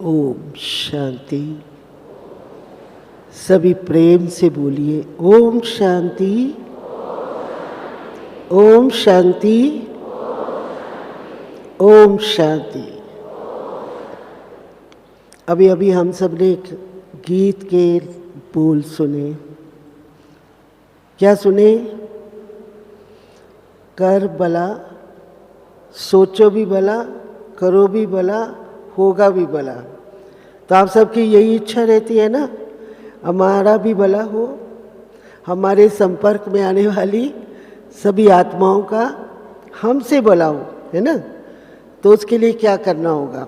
ओम शांति। सभी प्रेम से बोलिए ओम शांति, ओम शांति, ओम शांति। अभी अभी हम सब ने एक गीत के बोल सुने। क्या सुने? कर भला, सोचो भी भला, करो भी भला, होगा भी भला। तो आप सबकी यही इच्छा रहती है ना, हमारा भी भला हो, हमारे संपर्क में आने वाली सभी आत्माओं का हमसे भला हो, है ना? तो उसके लिए क्या करना होगा?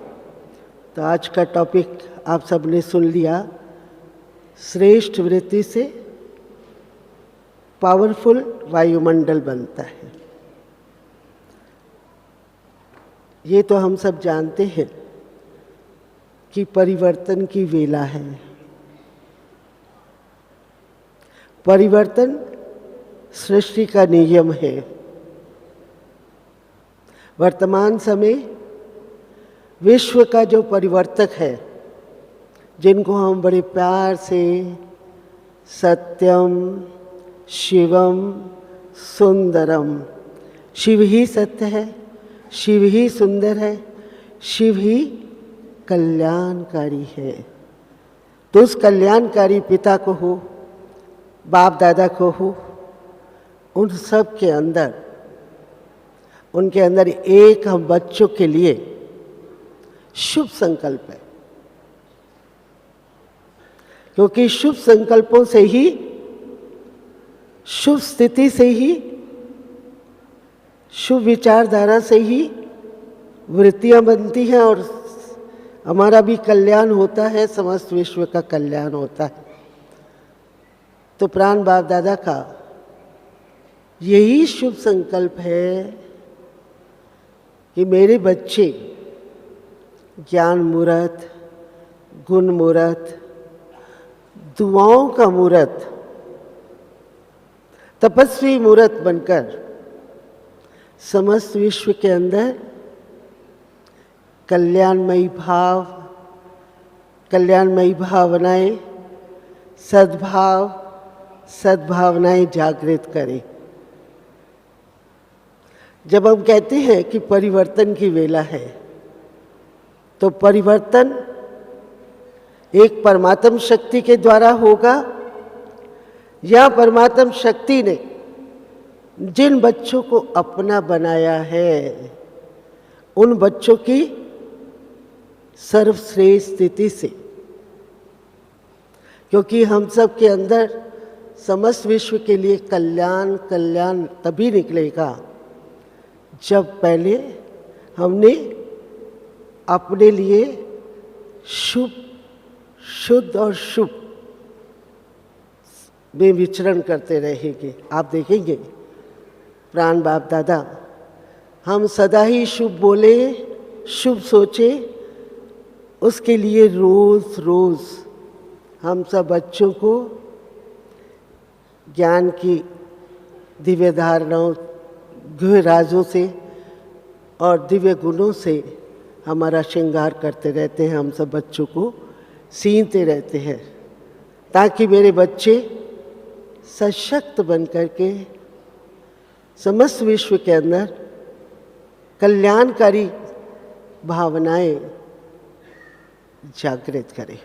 तो आज का टॉपिक आप सबने सुन लिया। श्रेष्ठ वृत्ति से पावरफुल वायुमंडल बनता है। ये तो हम सब जानते हैं कि परिवर्तन की वेला है। परिवर्तन सृष्टि का नियम है। वर्तमान समय विश्व का जो परिवर्तक है, जिनको हम बड़े प्यार से सत्यम, शिवम, सुंदरम, शिव ही सत्य है, शिव ही सुंदर है, शिव ही कल्याणकारी है। तो उस कल्याणकारी पिता को हो, बाप दादा को हो, उन सब के अंदर, उनके अंदर एक हम बच्चों के लिए शुभ संकल्प है। क्योंकि शुभ संकल्पों से ही, शुभ स्थिति से ही, शुभ विचारधारा से ही वृत्तियां बनती हैं और हमारा भी कल्याण होता है, समस्त विश्व का कल्याण होता है। तो प्राण बाप दादा का यही शुभ संकल्प है कि मेरे बच्चे ज्ञान मूर्त, गुण मूर्त, दुआओं का मूर्त, तपस्वी मूर्त बनकर समस्त विश्व के अंदर कल्याणमयी भाव, कल्याणमयी भावनाएं, सद्भाव, सद्भावनाएं जागृत करें। जब हम कहते हैं कि परिवर्तन की वेला है, तो परिवर्तन एक परमात्म शक्ति के द्वारा होगा या परमात्म शक्ति ने जिन बच्चों को अपना बनाया है, उन बच्चों की सर्वश्रेष्ठ स्थिति से। क्योंकि हम सब के अंदर समस्त विश्व के लिए कल्याण, कल्याण तभी निकलेगा जब पहले हमने अपने लिए शुभ, शुद्ध और शुभ में विचरण करते रहेंगे। आप देखेंगे प्राण बाप दादा, हम सदा ही शुभ बोले, शुभ सोचे, उसके लिए रोज रोज हम सब बच्चों को ज्ञान की दिव्य धारणाओं, गुह्य राजों से और दिव्य गुणों से हमारा श्रृंगार करते रहते हैं। हम सब बच्चों को सींचते रहते हैं ताकि मेरे बच्चे सशक्त बन करके समस्त विश्व के अंदर कल्याणकारी भावनाएं जागृत करें।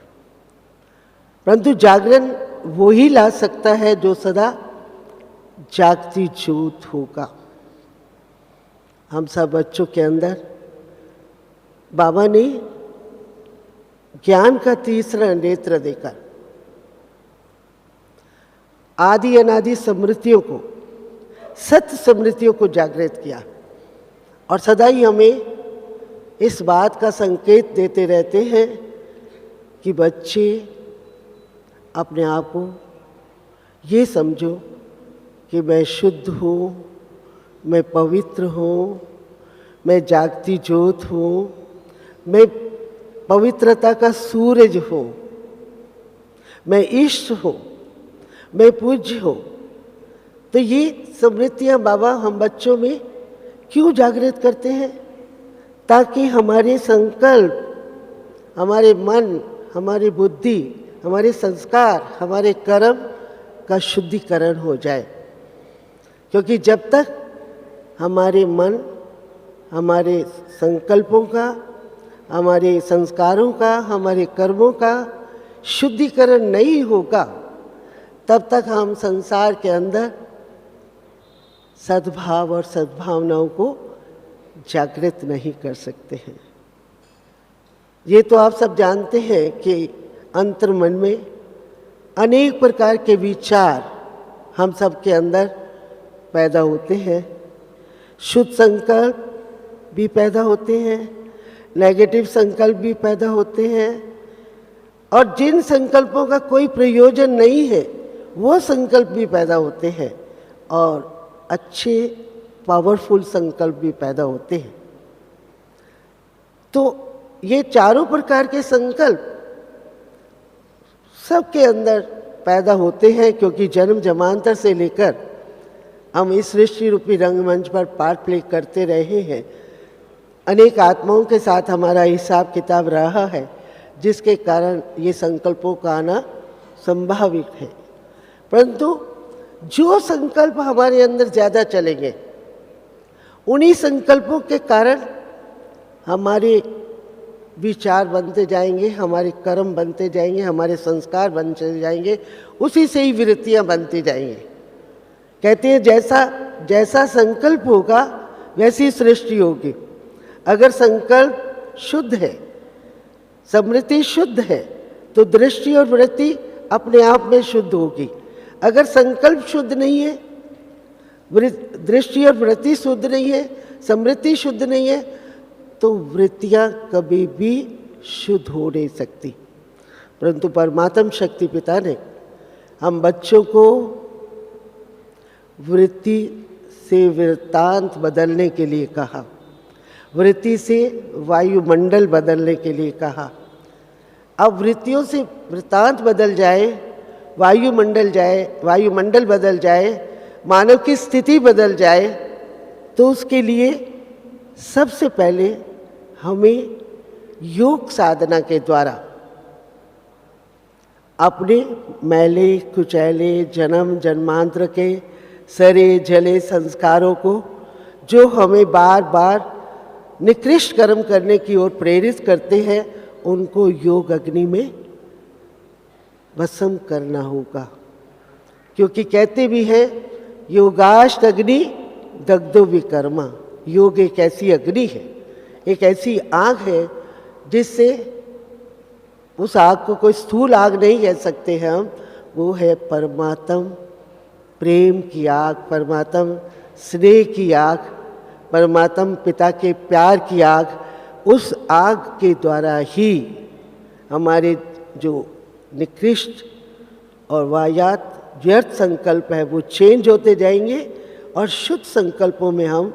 परंतु जागरण वो ही ला सकता है जो सदा जागती ज्योत होगा। हम सब बच्चों के अंदर बाबा ने ज्ञान का तीसरा नेत्र देकर आदि अनादि स्मृतियों को, सत्य स्मृतियों को जागृत किया और सदा ही हमें इस बात का संकेत देते रहते हैं कि बच्चे अपने आप को ये समझो कि मैं शुद्ध हूँ, मैं पवित्र हूँ, मैं जागती ज्योत हूँ, मैं पवित्रता का सूरज हूँ, मैं इष्ट हूँ, मैं पूज्य हूँ। तो ये स्मृतियाँ बाबा हम बच्चों में क्यों जागृत करते हैं? ताकि हमारे संकल्प, हमारे मन, हमारी बुद्धि, हमारे संस्कार, हमारे कर्म का शुद्धिकरण हो जाए। क्योंकि जब तक हमारे मन, हमारे संकल्पों का, हमारे संस्कारों का, हमारे कर्मों का शुद्धिकरण नहीं होगा, तब तक हम संसार के अंदर सद्भाव और सद्भावनाओं को जागृत नहीं कर सकते हैं। ये तो आप सब जानते हैं कि अंतर्मन में अनेक प्रकार के विचार हम सब के अंदर पैदा होते हैं। शुद्ध संकल्प भी पैदा होते हैं, नेगेटिव संकल्प भी पैदा होते हैं, और जिन संकल्पों का कोई प्रयोजन नहीं है वो संकल्प भी पैदा होते हैं, और अच्छे पावरफुल संकल्प भी पैदा होते हैं। तो ये चारों प्रकार के संकल्प सबके अंदर पैदा होते हैं, क्योंकि जन्म जन्मांतर से लेकर हम इस सृष्टि रूपी रंगमंच पर पार्ट प्ले करते रहे हैं। अनेक आत्माओं के साथ हमारा हिसाब किताब रहा है, जिसके कारण ये संकल्पों का आना संभावित है। परंतु जो संकल्प हमारे अंदर ज़्यादा चलेंगे, उन्हीं संकल्पों के कारण हमारे विचार बनते जाएंगे, हमारे कर्म बनते जाएंगे, हमारे संस्कार बनते जाएंगे, उसी से ही वृत्तियाँ बनती जाएंगी। कहते हैं जैसा जैसा संकल्प होगा वैसी सृष्टि होगी। अगर संकल्प शुद्ध है, स्मृति शुद्ध है, तो दृष्टि और वृत्ति अपने आप में शुद्ध होगी। अगर संकल्प शुद्ध नहीं है, दृष्टि और वृत्ति शुद्ध नहीं है, स्मृति शुद्ध नहीं है, तो वृत्तियाँ कभी भी शुद्ध हो नहीं सकती। परंतु परमात्म शक्ति पिता ने हम बच्चों को वृत्ति से वृत्तांत बदलने के लिए कहा, वृत्ति से वायुमंडल बदलने के लिए कहा। अब वृत्तियों से वृत्तांत बदल जाए, वायुमंडल बदल जाए, मानव की स्थिति बदल जाए, तो उसके लिए सबसे पहले हमें योग साधना के द्वारा अपने मैले कुचैले जन्म जन्मांतर के सरे जले संस्कारों को, जो हमें बार बार निकृष्ट कर्म करने की ओर प्रेरित करते हैं, उनको योग अग्नि में भस्म करना होगा। क्योंकि कहते भी हैं योगाश्ट अग्नि दग्धो विकर्मा। योग एक ऐसी अग्नि है, एक ऐसी आग है, जिससे उस आग को कोई स्थूल आग नहीं कह सकते हैं हम, वो है परमात्म प्रेम की आग, परमात्म स्नेह की आग, परमात्म पिता के प्यार की आग। उस आग के द्वारा ही हमारे जो निकृष्ट और वायात व्यर्थ संकल्प है वो चेंज होते जाएंगे, और शुद्ध संकल्पों में हम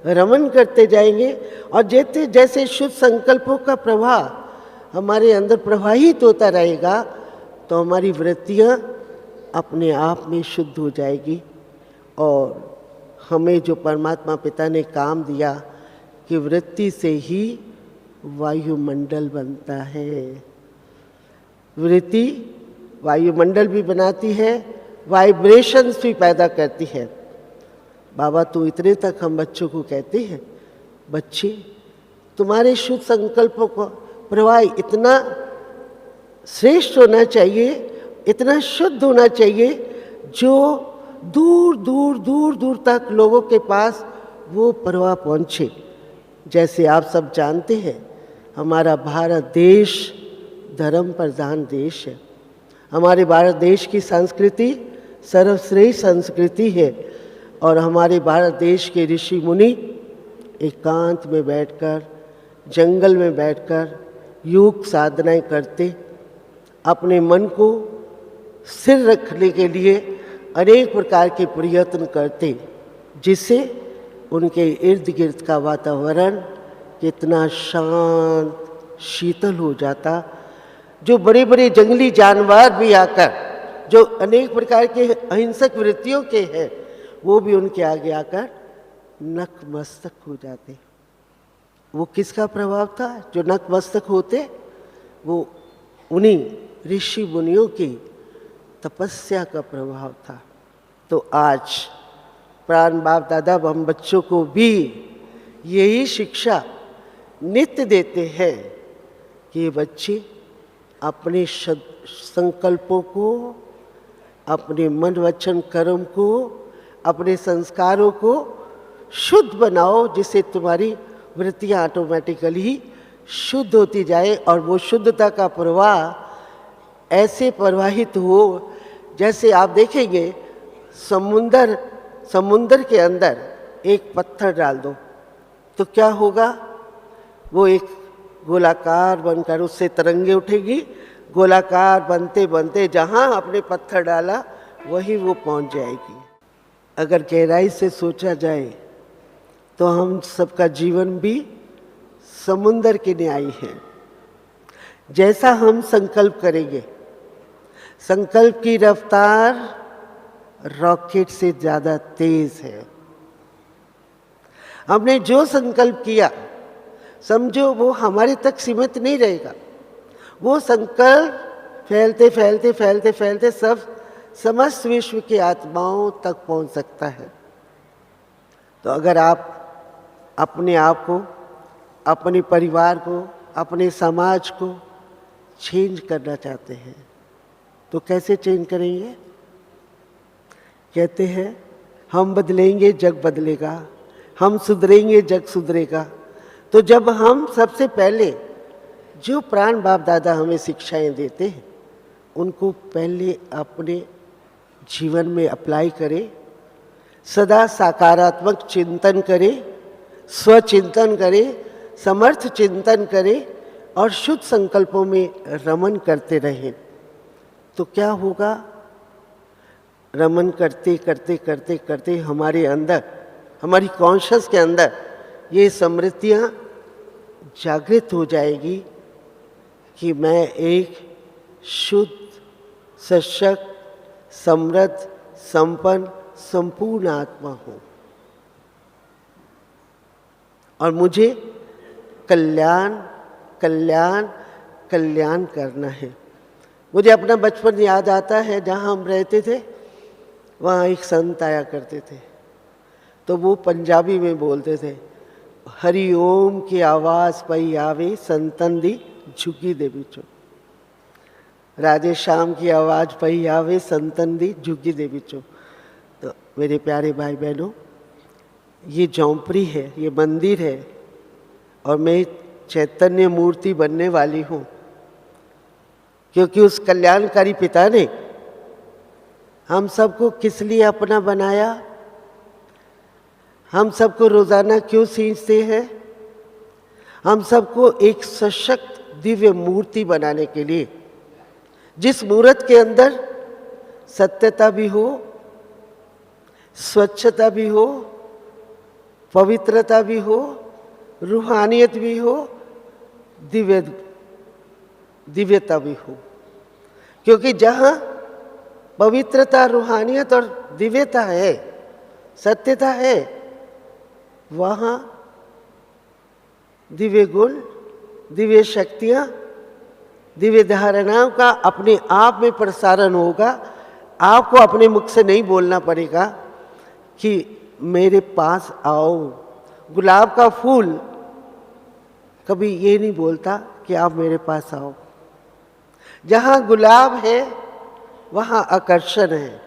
रमन करते जाएंगे। और जैसे जैसे शुद्ध संकल्पों का प्रवाह हमारे अंदर प्रवाहित होता रहेगा, तो हमारी वृत्तियाँ अपने आप में शुद्ध हो जाएगी। और हमें जो परमात्मा पिता ने काम दिया कि वृत्ति से ही वायुमंडल बनता है, वृत्ति वायुमंडल भी बनाती है, वाइब्रेशंस भी पैदा करती है। बाबा तो इतने तक हम बच्चों को कहते हैं, बच्चे तुम्हारे शुद्ध संकल्पों का प्रवाह इतना श्रेष्ठ होना चाहिए, इतना शुद्ध होना चाहिए, जो दूर दूर दूर दूर तक लोगों के पास वो प्रवाह पहुँचे। जैसे आप सब जानते हैं, हमारा भारत देश धर्म प्रधान देश है। हमारे भारत देश की संस्कृति सर्वश्रेष्ठ संस्कृति है, और हमारे भारत देश के ऋषि मुनि एकांत में बैठकर, जंगल में बैठकर योग साधनाएं करते, अपने मन को स्थिर रखने के लिए अनेक प्रकार के प्रयत्न करते, जिससे उनके इर्द गिर्द का वातावरण कितना शांत शीतल हो जाता। जो बड़े बड़े जंगली जानवर भी आकर, जो अनेक प्रकार के अहिंसक वृत्तियों के हैं, वो भी उनके आगे आकर नतमस्तक हो जाते। वो किसका प्रभाव था जो नतमस्तक होते? वो उन्हीं ऋषि मुनियों की तपस्या का प्रभाव था। तो आज प्राण बाप दादा हम बच्चों को भी यही शिक्षा नित्य देते हैं कि ये बच्चे अपने संकल्पों को, अपने मन वचन कर्म को, अपने संस्कारों को शुद्ध बनाओ, जिससे तुम्हारी वृत्तियाँ ऑटोमेटिकली शुद्ध होती जाए और वो शुद्धता का प्रवाह ऐसे प्रवाहित हो जैसे आप देखेंगे समुंदर के अंदर एक पत्थर डाल दो तो क्या होगा, वो एक गोलाकार बनकर उससे तरंगे उठेगी, गोलाकार बनते बनते जहाँ आपने पत्थर डाला वहीं वो पहुँच जाएगी। अगर गहराई से सोचा जाए तो हम सबका जीवन भी समुंदर के न्याय है। जैसा हम संकल्प करेंगे, संकल्प की रफ्तार रॉकेट से ज़्यादा तेज है। हमने जो संकल्प किया समझो वो हमारे तक सीमित नहीं रहेगा, वो संकल्प फैलते फैलते फैलते फैलते सब समस्त विश्व की आत्माओं तक पहुंच सकता है। तो अगर आप अपने आप को, अपने परिवार को, अपने समाज को चेंज करना चाहते हैं तो कैसे चेंज करेंगे? कहते हैं हम बदलेंगे जग बदलेगा, हम सुधरेंगे जग सुधरेगा। तो जब हम सबसे पहले जो प्राण बाप दादा हमें शिक्षाएं देते हैं उनको पहले अपने जीवन में अप्लाई करें, सदा सकारात्मक चिंतन करें, स्वचिंतन करें, समर्थ चिंतन करें और शुद्ध संकल्पों में रमन करते रहें, तो क्या होगा? रमन करते करते करते करते हमारे अंदर, हमारी कॉन्शियस के अंदर ये स्मृतियाँ जागृत हो जाएगी कि मैं एक शुद्ध, सशक्त, समृद्ध, संपन्न, संपूर्ण आत्मा हूँ और मुझे कल्याण कल्याण कल्याण करना है। मुझे अपना बचपन याद आता है, जहाँ हम रहते थे वहाँ एक संत आया करते थे, तो वो पंजाबी में बोलते थे, हरि ओम की आवाज़ पई आवे संतन दी झुकी दे बिचो। राधे श्याम की आवाज़ पई आवे संतन दी झुकी दे बिचो। तो मेरे प्यारे भाई बहनों, ये झोंपड़ी है, ये मंदिर है और मैं चैतन्य मूर्ति बनने वाली हूँ, क्योंकि उस कल्याणकारी पिता ने हम सबको किस लिए अपना बनाया? हम सबको रोजाना क्यों सींचते हैं? हम सबको एक सशक्त दिव्य मूर्ति बनाने के लिए, जिस मूर्त के अंदर सत्यता भी हो, स्वच्छता भी हो, पवित्रता भी हो, रूहानियत भी हो, दिव्यता भी हो। क्योंकि जहाँ पवित्रता, रूहानियत और दिव्यता है, सत्यता है, वहाँ दिव्य गुण, दिव्य शक्तियाँ, दिव्य धारणाओं का अपने आप में प्रसारण होगा। आपको अपने मुख से नहीं बोलना पड़ेगा कि मेरे पास आओ। गुलाब का फूल कभी ये नहीं बोलता कि आप मेरे पास आओ। जहाँ गुलाब है वहाँ आकर्षण है,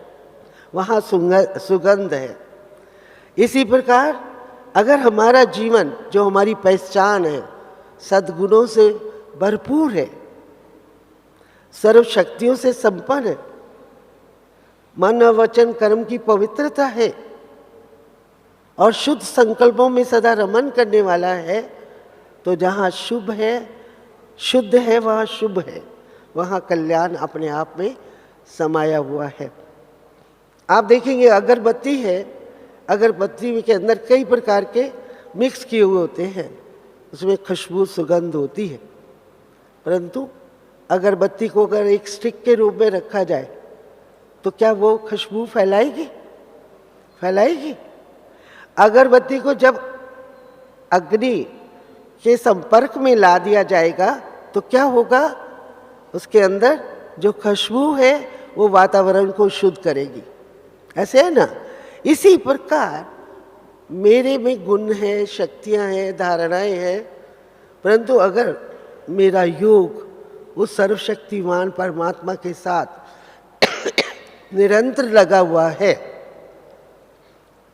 वहाँ सुगंध है। इसी प्रकार अगर हमारा जीवन, जो हमारी पहचान है, सद्गुणों से भरपूर है, सर्व शक्तियों से संपन्न है, मन वचन कर्म की पवित्रता है और शुद्ध संकल्पों में सदा रमन करने वाला है, तो जहाँ शुभ है, शुद्ध है, वहाँ शुभ है, वहाँ कल्याण अपने आप में समाया हुआ है। आप देखेंगे अगरबत्ती है, अगरबत्ती के अंदर कई प्रकार के मिक्स किए हुए होते हैं, उसमें खुशबू सुगंध होती है, परंतु अगरबत्ती को अगर एक स्टिक के रूप में रखा जाए तो क्या वो खुशबू फैलाएगी? फैलाएगी? अगरबत्ती को जब अग्नि के संपर्क में ला दिया जाएगा तो क्या होगा? उसके अंदर जो खुशबू है वो वातावरण को शुद्ध करेगी। ऐसे है ना। इसी प्रकार मेरे में गुण है, शक्तियाँ हैं, धारणाएं हैं, परंतु अगर मेरा योग उस सर्वशक्तिमान परमात्मा के साथ निरंतर लगा हुआ है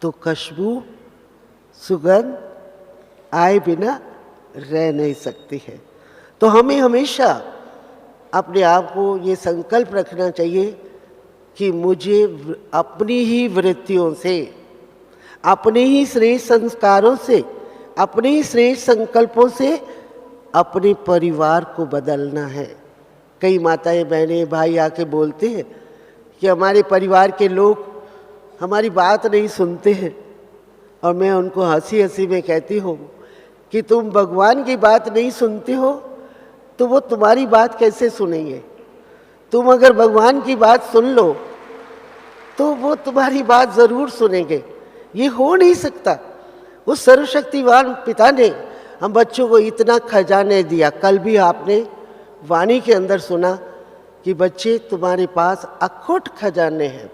तो खुशबू, सुगंध आए बिना रह नहीं सकती है। तो हमें हमेशा अपने आप को ये संकल्प रखना चाहिए कि मुझे अपनी ही वृत्तियों से, अपने ही श्रेष्ठ संस्कारों से, अपने ही श्रेष्ठ संकल्पों से अपने परिवार को बदलना है। कई माताएं, बहनें, भाई आके बोलते हैं कि हमारे परिवार के लोग हमारी बात नहीं सुनते हैं, और मैं उनको हंसी हंसी में कहती हूँ कि तुम भगवान की बात नहीं सुनते हो तो वो तुम्हारी बात कैसे सुनेंगे। तुम अगर भगवान की बात सुन लो तो वो तुम्हारी बात ज़रूर सुनेंगे। ये हो नहीं सकता। उस सर्वशक्तिवान पिता ने हम बच्चों को इतना खजाने दिया। कल भी आपने वाणी के अंदर सुना कि बच्चे तुम्हारे पास अखुट खजाने हैं।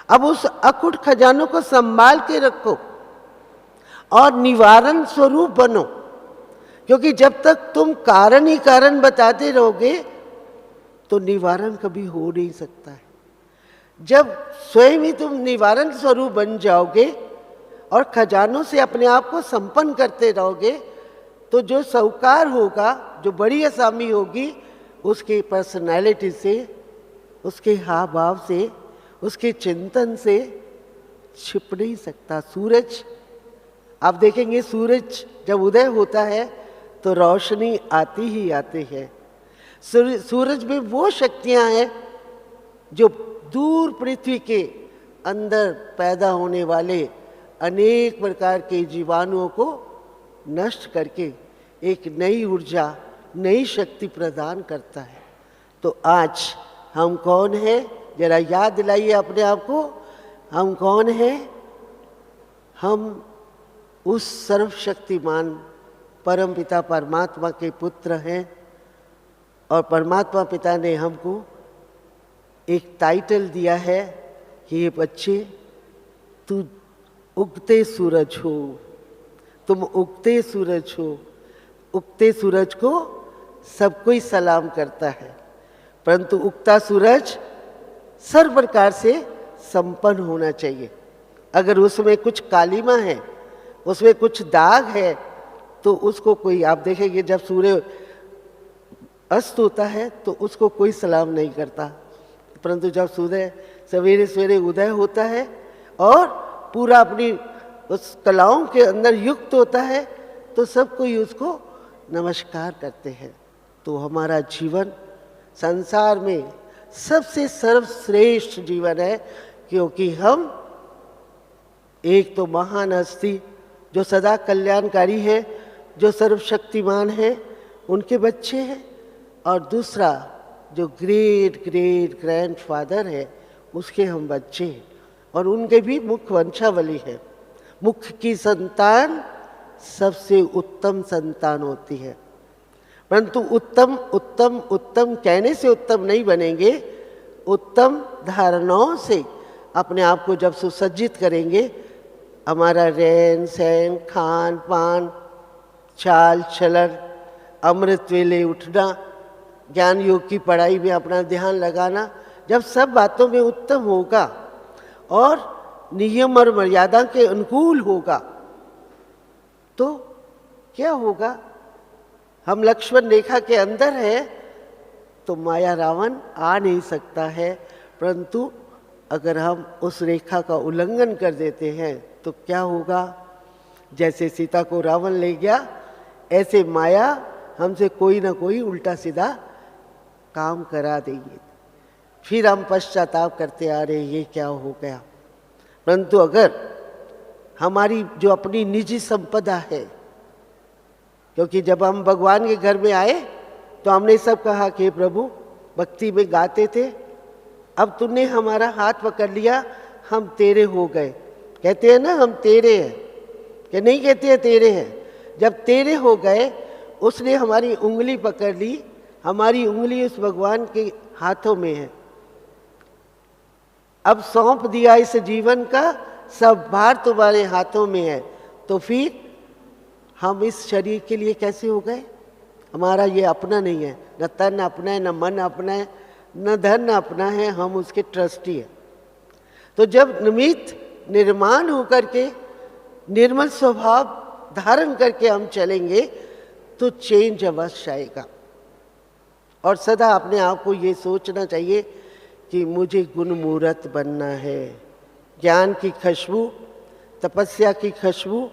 अब उस अखुट खजानों को संभाल के रखो और निवारण स्वरूप बनो, क्योंकि जब तक तुम कारण ही कारण बताते रहोगे तो निवारण कभी हो नहीं सकता है। जब स्वयं ही तुम निवारण स्वरूप बन जाओगे और खजानों से अपने आप को संपन्न करते रहोगे तो जो साहूकार होगा, जो बड़ी असामी होगी, उसके पर्सनैलिटी से, उसके हाव भाव से, उसके चिंतन से छिप नहीं सकता। सूरज, आप देखेंगे सूरज जब उदय होता है तो रोशनी आती ही आती है। सूरज में वो शक्तियां हैं जो दूर पृथ्वी के अंदर पैदा होने वाले अनेक प्रकार के जीवाणुओं को नष्ट करके एक नई ऊर्जा, नई शक्ति प्रदान करता है। तो आज हम कौन हैं, जरा याद दिलाइए अपने आप को, हम कौन हैं? हम उस सर्वशक्तिमान परम पिता परमात्मा के पुत्र हैं, और परमात्मा पिता ने हमको एक टाइटल दिया है कि ये बच्चे, तू उगते सूरज हो, तुम उगते सूरज हो। उगते सूरज को सब कोई सलाम करता है, परंतु उगता सूरज सर्व प्रकार से संपन्न होना चाहिए। अगर उसमें कुछ कालिमा है, उसमें कुछ दाग है, तो उसको कोई, आप देखेंगे जब सूर्य अस्त होता है तो उसको कोई सलाम नहीं करता, परंतु जब सूर्य सवेरे सवेरे उदय होता है और पूरा अपनी उस कलाओं के अंदर युक्त होता है तो सब कोई उसको नमस्कार करते हैं। तो हमारा जीवन संसार में सबसे सर्वश्रेष्ठ जीवन है, क्योंकि हम एक तो महान हस्ती जो सदा कल्याणकारी है, जो सर्वशक्तिमान है, उनके बच्चे हैं, और दूसरा जो ग्रेट ग्रेट ग्रैंडफादर है उसके हम बच्चे हैं, और उनके भी मुख्य वंशावली है। मुख्य की संतान सबसे उत्तम संतान होती है, परंतु उत्तम उत्तम उत्तम कहने से उत्तम नहीं बनेंगे। उत्तम धारणाओं से अपने आप को जब सुसज्जित करेंगे, हमारा रहन सहन, खान पान, चाल चलन, अमृत वेले उठना, ज्ञान योग की पढ़ाई में अपना ध्यान लगाना, जब सब बातों में उत्तम होगा और नियम और मर्यादा के अनुकूल होगा तो क्या होगा? हम लक्ष्मण रेखा के अंदर है तो माया रावण आ नहीं सकता है, परंतु अगर हम उस रेखा का उल्लंघन कर देते हैं तो क्या होगा? जैसे सीता को रावण ले गया, ऐसे माया हमसे कोई ना कोई उल्टा सीधा काम करा देंगे, फिर हम पश्चाताप करते आ रहे ये क्या हो गया। परंतु अगर हमारी जो अपनी निजी संपदा है, क्योंकि जब हम भगवान के घर में आए तो हमने सब कहा कि प्रभु, भक्ति में गाते थे, अब तूने हमारा हाथ पकड़ लिया, हम तेरे हो गए। कहते हैं ना हम तेरे हैं, कि नहीं कहते हैं तेरे हैं। जब तेरे हो गए, उसने हमारी उंगली पकड़ ली, हमारी उंगली उस भगवान के हाथों में है। अब सौंप दिया इस जीवन का सब भार तुम्हारे हाथों में है, तो फिर हम इस शरीर के लिए कैसे हो गए? हमारा ये अपना नहीं है, न तन अपना है, न मन अपना है, न धन अपना है, हम उसके ट्रस्टी हैं। तो जब निमित्त निर्माण होकर के निर्मल स्वभाव धारण करके हम चलेंगे तो चेंज अवश्य आएगा। और सदा अपने आप को ये सोचना चाहिए कि मुझे गुणमूर्त बनना है। ज्ञान की खुशबू, तपस्या की खुशबू,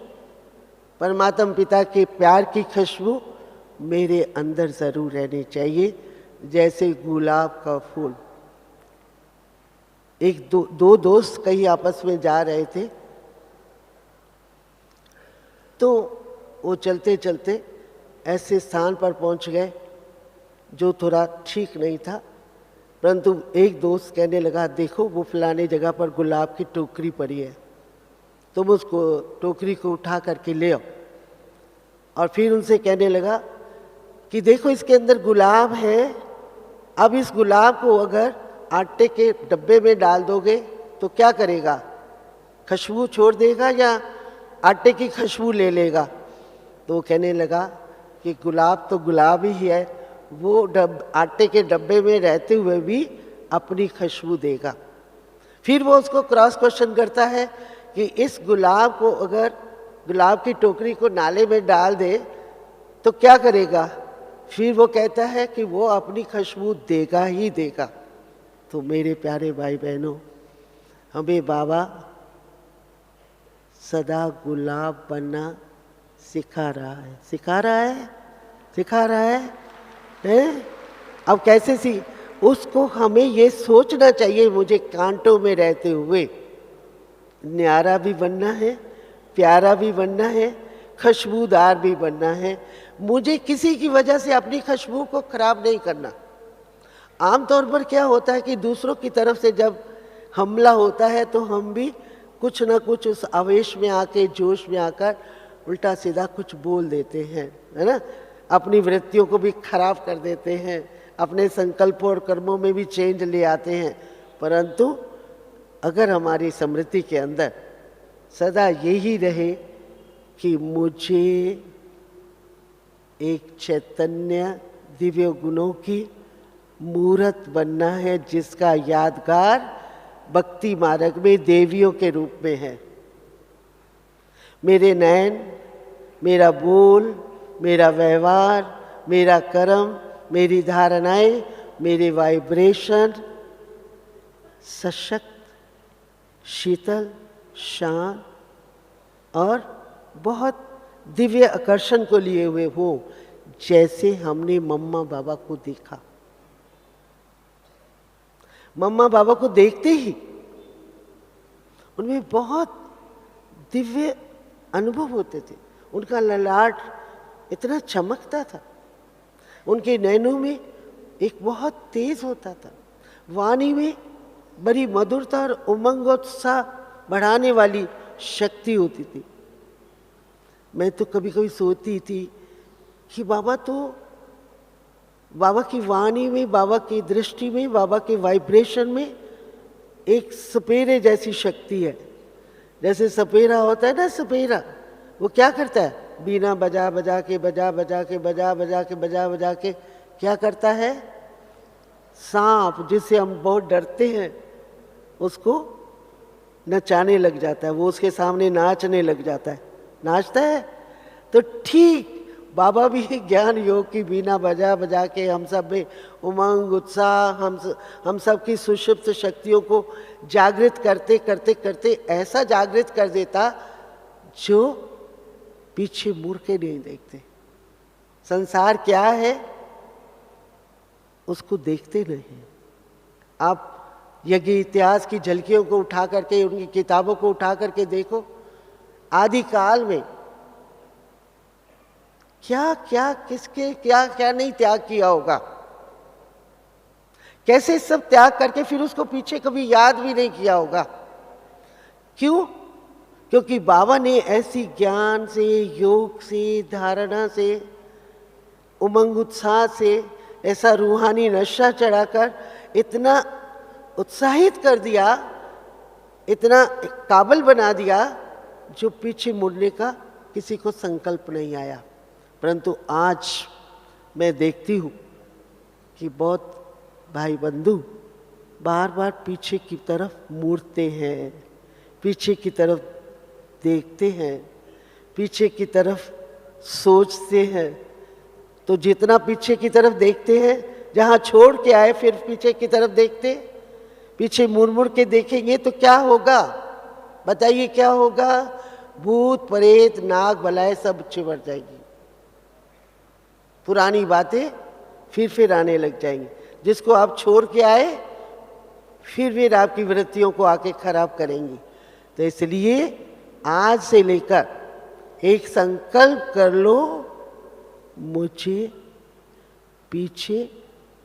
परमात्मा पिता के प्यार की खुशबू मेरे अंदर जरूर रहनी चाहिए, जैसे गुलाब का फूल। एक दो दोस्त कहीं आपस में जा रहे थे, तो वो चलते चलते ऐसे स्थान पर पहुंच गए जो थोड़ा ठीक नहीं था, परंतु एक दोस्त कहने लगा, देखो वो फलाने जगह पर गुलाब की टोकरी पड़ी है, तुम उसको टोकरी को उठा करके ले आओ। और फिर उनसे कहने लगा कि देखो इसके अंदर गुलाब है, अब इस गुलाब को अगर आटे के डब्बे में डाल दोगे तो क्या करेगा? खुशबू छोड़ देगा या आटे की खुशबू ले लेगा? तो वो कहने लगा कि गुलाब तो गुलाब ही है, वो आटे के डब्बे में रहते हुए भी अपनी खुशबू देगा। फिर वो उसको क्रॉस क्वेश्चन करता है कि इस गुलाब को अगर गुलाब की टोकरी को नाले में डाल दे तो क्या करेगा? फिर वो कहता है कि वो अपनी खुशबू देगा ही देगा। तो मेरे प्यारे भाई बहनों, हमें बाबा सदा गुलाब बनना सिखा रहा है, सिखा रहा है, सिखा रहा है? अब कैसे सी उसको हमें ये सोचना चाहिए, मुझे कांटों में रहते हुए न्यारा भी बनना है, प्यारा भी बनना है, खुशबूदार भी बनना है। मुझे किसी की वजह से अपनी खुशबू को खराब नहीं करना। आमतौर पर क्या होता है कि दूसरों की तरफ से जब हमला होता है तो हम भी कुछ ना कुछ उस आवेश में आके, जोश में आकर उल्टा सीधा कुछ बोल देते हैं, है ना? अपनी वृत्तियों को भी खराब कर देते हैं, अपने संकल्पों और कर्मों में भी चेंज ले आते हैं। परंतु अगर हमारी स्मृति के अंदर सदा यही रहे कि मुझे एक चैतन्य दिव्य गुणों की मूर्त बनना है, जिसका यादगार भक्ति मार्ग में देवियों के रूप में है। मेरे नयन, मेरा बोल, मेरा व्यवहार, मेरा कर्म, मेरी धारणाएं, मेरे वाइब्रेशन सशक्त, शीतल, शांत और बहुत दिव्य आकर्षण को लिए हुए हो, जैसे हमने मम्मा बाबा को देखा। मम्मा बाबा को देखते ही उनमें बहुत दिव्य अनुभव होते थे। उनका ललाट इतना चमकता था, उनके नैनों में एक बहुत तेज होता था, वाणी में बड़ी मधुरता और उमंग उत्साह बढ़ाने वाली शक्ति होती थी। मैं तो कभी कभी सोचती थी कि बाबा की वाणी में, बाबा की दृष्टि में, बाबा के वाइब्रेशन में एक सपेरे जैसी शक्ति है। जैसे सपेरा होता है ना, सपेरा वो क्या करता है? बीना बजा बजा के क्या करता है? सांप, जिससे हम बहुत डरते हैं, उसको नचाने लग जाता है, वो उसके सामने नाचने लग जाता है, नाचता है। तो ठीक बाबा भी ज्ञान योग की बीना बजा बजा के हम सब में उमंग, उत्साह, हम सब की सुषुप्त शक्तियों को जागृत करते करते करते ऐसा जागृत कर देता जो पीछे मुड़ के नहीं देखते। संसार क्या है उसको देखते नहीं। आप यज्ञ इतिहास की झलकियों को उठा करके, उनकी किताबों को उठा करके देखो, आदि काल में क्या क्या, किसके क्या क्या नहीं त्याग किया होगा, कैसे सब त्याग करके फिर उसको पीछे कभी याद भी नहीं किया होगा। क्यों? क्योंकि बाबा ने ऐसी ज्ञान से, योग से, धारणा से, उमंग उत्साह से ऐसा रूहानी नशा चढ़ाकर इतना उत्साहित कर दिया, इतना काबिल बना दिया, जो पीछे मुड़ने का किसी को संकल्प नहीं आया। परंतु आज मैं देखती हूँ कि बहुत भाई बंधु बार बार पीछे की तरफ मुड़ते हैं, पीछे की तरफ देखते हैं, पीछे की तरफ सोचते हैं। तो जितना पीछे की तरफ देखते हैं, जहाँ छोड़ के आए फिर पीछे की तरफ देखते, पीछे मुड़ मुड़ के देखेंगे तो क्या होगा? बताइए क्या होगा? भूत प्रेत नाग बलाएं सब चिमट जाएगी, पुरानी बातें फिर आने लग जाएंगी। जिसको आप छोड़ के आए फिर आपकी वृत्तियों को आके खराब करेंगी। तो इसलिए आज से लेकर एक संकल्प कर लो, मुझे पीछे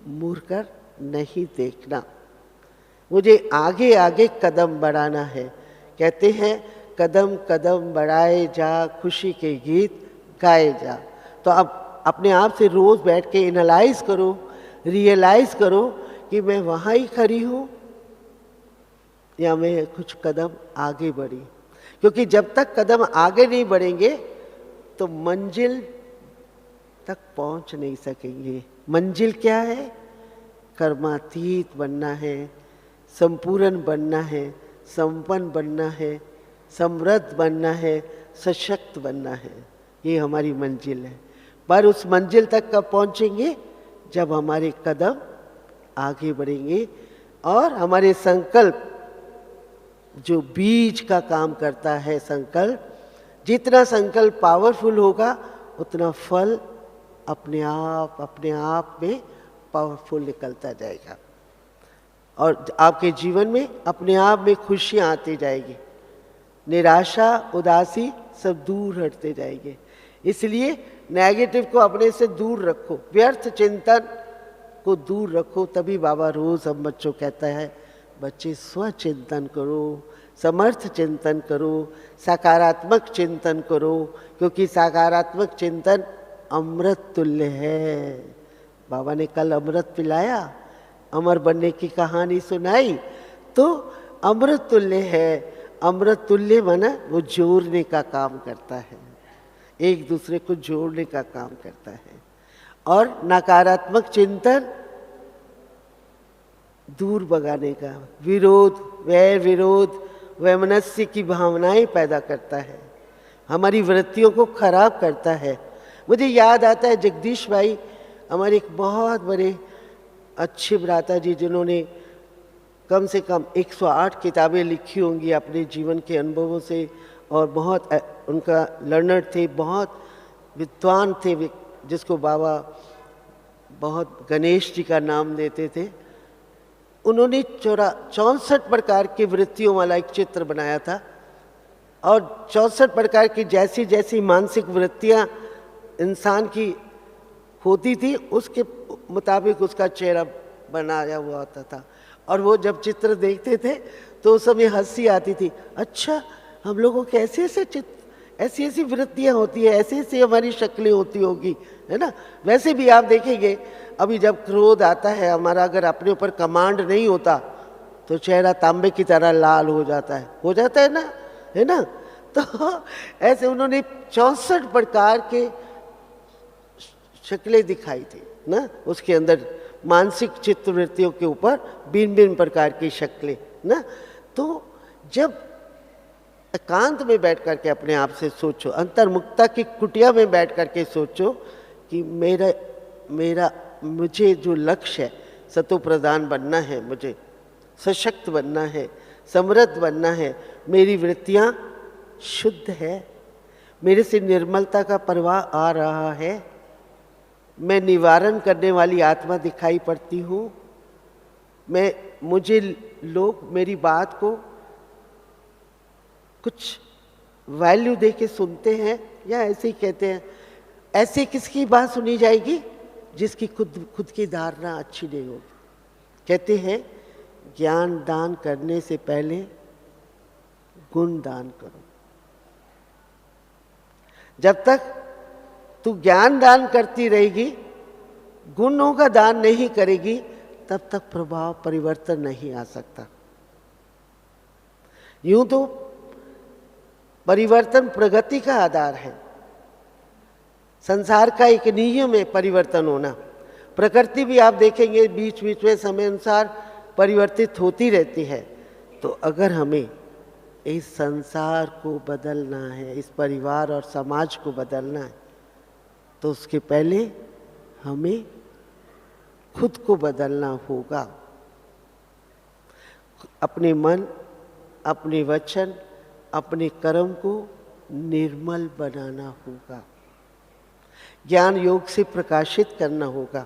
मुड़कर नहीं देखना, मुझे आगे आगे कदम बढ़ाना है। कहते हैं कदम कदम बढ़ाए जा, खुशी के गीत गाए जा। तो अब अपने आप से रोज बैठ के एनालाइज करो, रियलाइज करो कि मैं वहाँ ही खड़ी हूँ या मैं कुछ कदम आगे बढ़ी। क्योंकि जब तक कदम आगे नहीं बढ़ेंगे तो मंजिल तक पहुंच नहीं सकेंगे। मंजिल क्या है? कर्मातीत बनना है, संपूर्ण बनना है, संपन्न बनना है, समृद्ध बनना है, सशक्त बनना है। ये हमारी मंजिल है। पर उस मंजिल तक कब पहुंचेंगे? जब हमारे कदम आगे बढ़ेंगे और हमारे संकल्प, जो बीज का काम करता है संकल्प, जितना संकल्प पावरफुल होगा उतना फल अपने आप में पावरफुल निकलता जाएगा और आपके जीवन में अपने आप में खुशियाँ आती जाएगी, निराशा उदासी सब दूर हटते जाएंगे। इसलिए नेगेटिव को अपने से दूर रखो, व्यर्थ चिंतन को दूर रखो। तभी बाबा रोज हम बच्चों कहता है, बच्चे स्वचिंतन करो, समर्थ चिंतन करो, सकारात्मक चिंतन करो, क्योंकि सकारात्मक चिंतन अमृत तुल्य है। बाबा ने कल अमृत पिलाया, अमर बनने की कहानी सुनाई, तो अमृत तुल्य है। अमृत तुल्य माना वो जोड़ने का काम करता है, एक दूसरे को जोड़ने का काम करता है। और नकारात्मक चिंतन दूर भगाने का, विरोध, वैर विरोध, वैमनस्य की भावनाएं पैदा करता है, हमारी वृत्तियों को खराब करता है। मुझे याद आता है जगदीश भाई, हमारे एक बहुत बड़े अच्छे भ्राता जी, जिन्होंने कम से कम 108 किताबें लिखी होंगी अपने जीवन के अनुभवों से, और बहुत उनका लर्नर थे, बहुत विद्वान थे, जिसको बाबा बहुत गणेश जी का नाम देते थे। उन्होंने 64 प्रकार की वृत्तियों वाला एक चित्र बनाया था और 64 प्रकार की जैसी जैसी मानसिक वृत्तियां इंसान की होती थी उसके मुताबिक उसका चेहरा बनाया हुआ होता था। और वो जब चित्र देखते थे तो उस समय हंसी आती थी, अच्छा हम लोगों के ऐसे ऐसी ऐसी वृत्तियां होती है, ऐसी ऐसी हमारी शक्लें होती होगी, है ना। वैसे भी आप देखेंगे अभी जब क्रोध आता है हमारा, अगर अपने ऊपर कमांड नहीं होता तो चेहरा तांबे की तरह लाल हो जाता है ना, है ना। तो ऐसे उन्होंने 64 प्रकार के शक्लें दिखाई थी ना, उसके अंदर मानसिक चित्तवृत्तियों के ऊपर भिन्न भिन्न प्रकार की शक्लें ना। तो जब एकांत में बैठ करके अपने आप से सोचो, अंतर्मुक्ता की कुटिया में बैठ करके सोचो कि मुझे जो लक्ष्य है, सतो प्रधान बनना है, मुझे सशक्त बनना है, समृद्ध बनना है, मेरी वृत्तियाँ शुद्ध है, मेरे से निर्मलता का प्रवाह आ रहा है, मैं निवारण करने वाली आत्मा दिखाई पड़ती हूँ, मुझे लोग मेरी बात को कुछ वैल्यू दे के सुनते हैं या ऐसे ही कहते हैं। ऐसे किसकी बात सुनी जाएगी जिसकी खुद की धारणा अच्छी नहीं होगी। कहते हैं ज्ञान दान करने से पहले गुण दान करो। जब तक तू ज्ञान दान करती रहेगी, गुणों का दान नहीं करेगी तब तक प्रभाव परिवर्तन नहीं आ सकता। यूं तो परिवर्तन प्रगति का आधार है, संसार का एक नियम है परिवर्तन होना। प्रकृति भी आप देखेंगे बीच बीच में समय अनुसार परिवर्तित होती रहती है। तो अगर हमें इस संसार को बदलना है, इस परिवार और समाज को बदलना है, तो उसके पहले हमें खुद को बदलना होगा। अपने मन, अपने वचन, अपने कर्म को निर्मल बनाना होगा, ज्ञान योग से प्रकाशित करना होगा।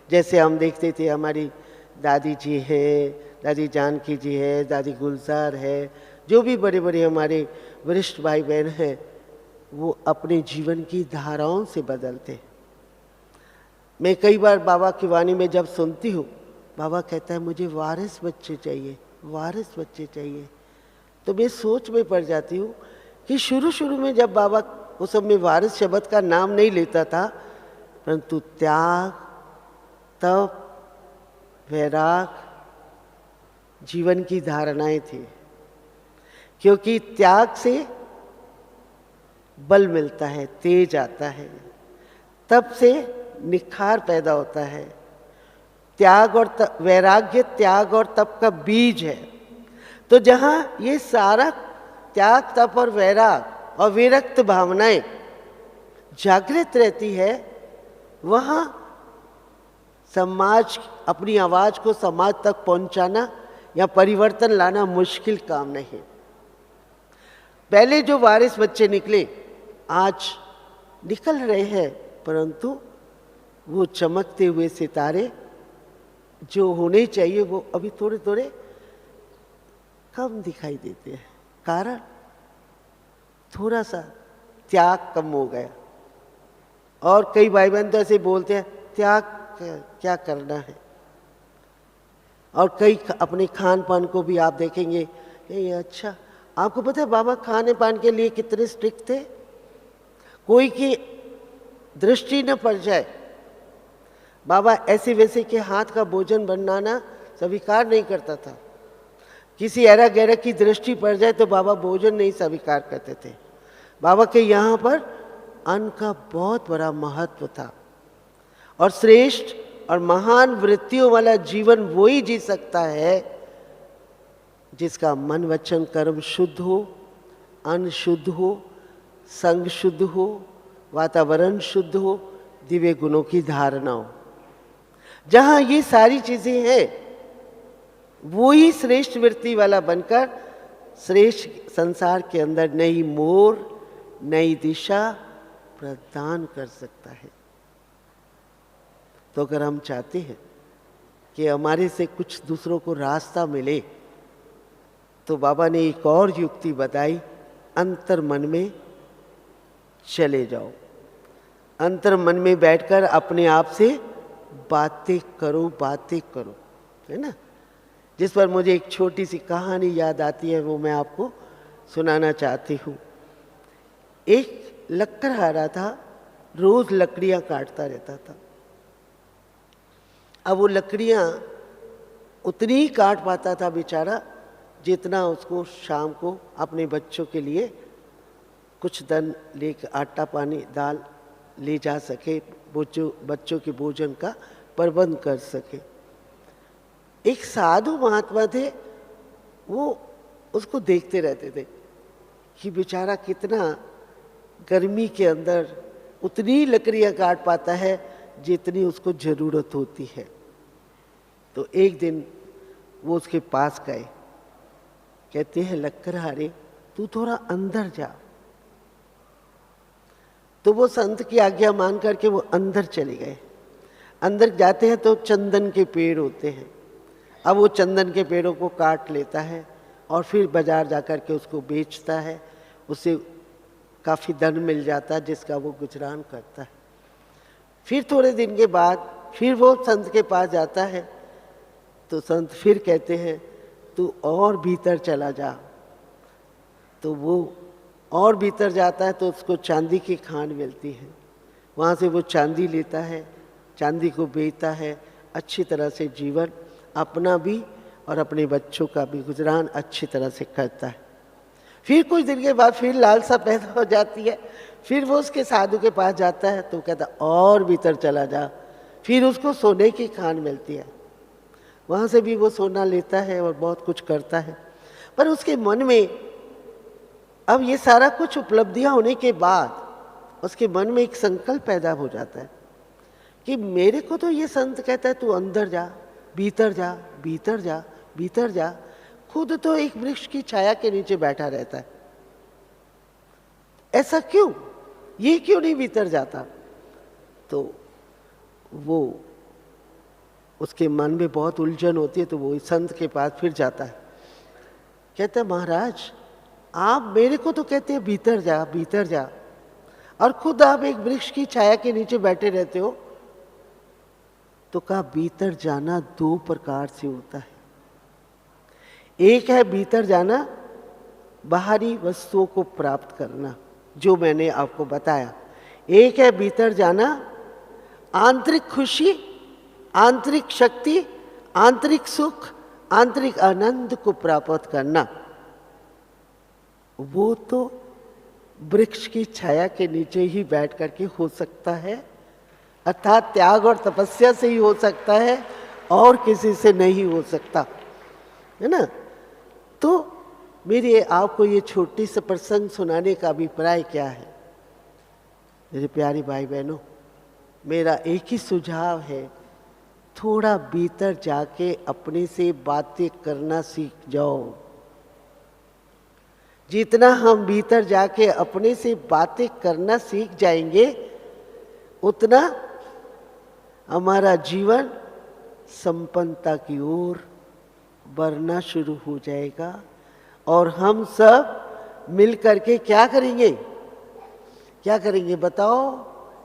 जैसे हम देखते थे हमारी दादी जी है, दादी जानकी जी है, दादी गुलजार है, जो भी बड़े बड़े हमारे वरिष्ठ भाई बहन हैं, वो अपने जीवन की धाराओं से बदलते हैं। मैं कई बार बाबा की वाणी में जब सुनती हूँ, बाबा कहता है मुझे वारिस बच्चे चाहिए, वारिस बच्चे चाहिए, तो मैं सोच में पड़ जाती हूँ कि शुरू शुरू में जब बाबा उस समय वारिस शब्द का नाम नहीं लेता था, परंतु त्याग, तप, वैराग जीवन की धारणाएं थी। क्योंकि त्याग से बल मिलता है, तेज आता है, तप से निखार पैदा होता है। त्याग और वैराग्य त्याग और तप का बीज है। तो जहाँ ये सारा त्याग, तप और वैराग और विरक्त भावनाएं जागृत रहती है, वहाँ समाज, अपनी आवाज को समाज तक पहुंचाना या परिवर्तन लाना मुश्किल काम नहीं। पहले जो वारिस बच्चे निकले आज निकल रहे हैं, परंतु वो चमकते हुए सितारे जो होने चाहिए वो अभी थोड़े थोड़े कम दिखाई देते हैं। कारण थोड़ा सा त्याग कम हो गया। और कई भाई बहन तो ऐसे बोलते हैं त्याग क्या करना है। और कई अपने खान पान को भी आप देखेंगे, ये अच्छा, आपको पता है बाबा खाने पान के लिए कितने स्ट्रिक्ट थे। कोई की दृष्टि न पड़ जाए, बाबा ऐसे वैसे के हाथ का भोजन बनाना स्वीकार नहीं करता था। किसी ऐरा गैरा की दृष्टि पड़ जाए तो बाबा भोजन नहीं स्वीकार करते थे। बाबा के यहाँ पर अन्न का बहुत बड़ा महत्व था। और श्रेष्ठ और महान वृत्तियों वाला जीवन वो ही जी सकता है जिसका मन वचन कर्म शुद्ध हो, अन्न शुद्ध हो, संग शुद्ध हो, वातावरण शुद्ध हो, दिव्य गुणों की धारणा हो। जहाँ ये सारी चीजें हैं, वो ही श्रेष्ठ वृत्ति वाला बनकर श्रेष्ठ संसार के अंदर नई मोड़, नई दिशा प्रदान कर सकता है। तो अगर हम चाहते हैं कि हमारे से कुछ दूसरों को रास्ता मिले, तो बाबा ने एक और युक्ति बताई, अंतर मन में चले जाओ। अंतर मन में बैठकर अपने आप से बातें करो, बातें करो, है ना। जिस पर मुझे एक छोटी सी कहानी याद आती है, वो मैं आपको सुनाना चाहती हूँ। एक लकड़हारा था, रोज लकड़ियाँ काटता रहता था। अब वो लकड़ियाँ उतनी ही काट पाता था बेचारा जितना उसको शाम को अपने बच्चों के लिए कुछ धन लेकर आटा पानी दाल ले जा सके, बच्चों के भोजन का प्रबंध कर सके। एक साधु महात्मा थे, वो उसको देखते रहते थे कि बेचारा कितना गर्मी के अंदर उतनी लकड़ियाँ काट पाता है जितनी उसको ज़रूरत होती है। तो एक दिन वो उसके पास गए, कहते हैं लकड़हारे तू थोड़ा अंदर जा। तो वो संत की आज्ञा मान करके वो अंदर चले गए। अंदर जाते हैं तो चंदन के पेड़ होते हैं। अब वो चंदन के पेड़ों को काट लेता है और फिर बाजार जाकर के उसको बेचता है। उसे काफ़ी धन मिल जाता है जिसका वो गुजरान करता है। फिर थोड़े दिन के बाद फिर वो संत के पास जाता है, तो संत फिर कहते हैं तू और भीतर चला जा। तो वो और भीतर जाता है तो उसको चांदी की खान मिलती है। वहाँ से वो चांदी लेता है चांदी को बेचता है, अच्छी तरह से जीवन अपना भी और अपने बच्चों का भी गुजरान अच्छी तरह से करता है। फिर कुछ दिन के बाद फिर लालसा पैदा हो जाती है, फिर वो उसके साधु के पास जाता है तो कहता और भीतर चला जा। फिर उसको सोने की खान मिलती है, वहाँ से भी वो सोना लेता है और बहुत कुछ करता है। पर उसके मन में अब ये सारा कुछ उपलब्धियां होने के बाद उसके मन में एक संकल्प पैदा हो जाता है कि मेरे को तो ये संत कहता है तू अंदर जा, भीतर जा, भीतर जा, भीतर जा, खुद तो एक वृक्ष की छाया के नीचे बैठा रहता है, ऐसा क्यों, ये क्यों नहीं भीतर जाता? तो वो उसके मन में बहुत उलझन होती है, तो वो इस संत के पास फिर जाता है, कहता है महाराज आप मेरे को तो कहते हैं भीतर जा, भीतर जा, और खुद आप एक वृक्ष की छाया के नीचे बैठे रहते हो। तो कहा भीतर जाना दो प्रकार से होता है, एक है भीतर जाना बाहरी वस्तुओं को प्राप्त करना, जो मैंने आपको बताया। एक है भीतर जाना आंतरिक खुशी, आंतरिक शक्ति, आंतरिक सुख, आंतरिक आनंद को प्राप्त करना। वो तो वृक्ष की छाया के नीचे ही बैठ करके हो सकता है, अर्थात त्याग और तपस्या से ही हो सकता है, और किसी से नहीं हो सकता, है ना। तो मेरे आपको ये छोटी सा प्रसंग सुनाने का अभिप्राय क्या है? मेरे प्यारे भाई बहनों, मेरा एक ही सुझाव है, थोड़ा भीतर जाके अपने से बातें करना सीख जाओ। जितना हम भीतर जाके अपने से बातें करना सीख जाएंगे, उतना हमारा जीवन संपन्नता की ओर बढ़ना शुरू हो जाएगा, और हम सब मिल करके क्या करेंगे? क्या करेंगे बताओ?